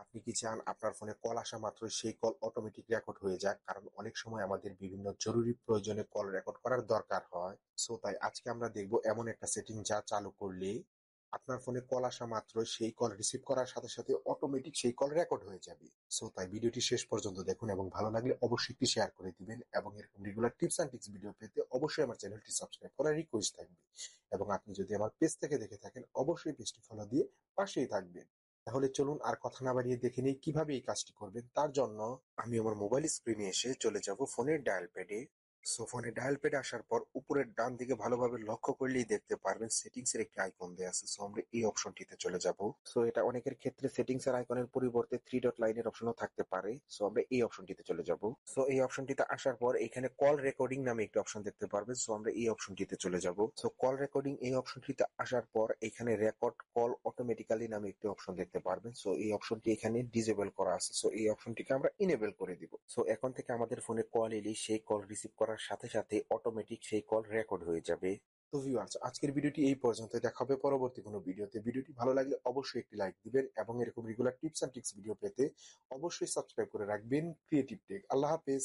আপনি কি চান আপনার ফোনে কল আসা মাত্রই সেই কল অটোমেটিক রেকর্ড হয়ে যাক? কারণ অনেক সময় আমাদের বিভিন্ন জরুরি প্রয়োজনে কল রেকর্ড করার দরকার হয়। তাই আজকে আমরা দেখব এমন একটা সেটিং যা চালু করলে আপনার ফোনে কল আসা মাত্রই সেই কল রিসিভ করার সাথে সাথে অটোমেটিক সেই কল রেকর্ড হয়ে যাবে। তাই ভিডিওটি শেষ পর্যন্ত দেখুন এবং ভালো লাগলে অবশ্যই একটি শেয়ার করে দিবেন এবং এরকম regular tips and tricks video পেতে অবশ্যই আমার চ্যানেলটি সাবস্ক্রাইব করার রিকোয়েস্ট থাকবে। এবং আপনি যদি আমার পেজ থেকে দেখে থাকেন অবশ্যই পেজটি ফলো দিয়ে পাশেই থাকবেন। তাহলে চলুন আর কথা না বাড়িয়ে দেখে নিই কিভাবে এই কাজটি করবেন। তার জন্য আমি আমার মোবাইল স্ক্রিনে এসে চলে যাব ফোনের ডায়াল প্যাডে। ফোনে ডায়াল প্যাডে আসার পর উপরের ডান দিকে ভালোভাবে লক্ষ্য করলেই দেখতে পারবেন সেটিংস এর একটি আইকন দেয়া আছে। আমরা এই অপশনটিতে চলে যাব। এটা অনেকের ক্ষেত্রে সেটিংস এর আইকনের পরিবর্তে 3 ডট লাইনের অপশনও থাকতে পারে। আমরা এই অপশনটিতে চলে যাব। এই অপশনটিতে আসার পর এখানে কল রেকর্ডিং নামে একটি অপশন দেখতে পারবেন। আমরা এই অপশনটিতে চলে যাব। কল রেকর্ডিং এই অপশনটিতে আসার পর এখানে রেকর্ড কল অটোমেটিক্যালি নামে একটি অপশন দেখতে পারবেন। এই অপশনটি এখানে ডিসেবল করা আছে। এই অপশনটিকে আমরা ইনেবল করে দিব। এখন থেকে আমাদের ফোনে কল এলেই সেই কল রিসিভ করার সাথে সাথে অটোমেটিক সেই কল রেকর্ড হয়ে যাবে। তো ভিউয়ার্স, আজকের ভিডিওটি এই পর্যন্ত। দেখা হবে পরবর্তী কোনো ভিডিওতে। ভিডিওটি ভালো লাগলে অবশ্যই একটি লাইক দিবেন এবং এরকম regular tips and tricks video পেতে অবশ্যই সাবস্ক্রাইব করে রাখবেন ক্রিয়েটিভ টেক। আল্লাহ হাফেজ।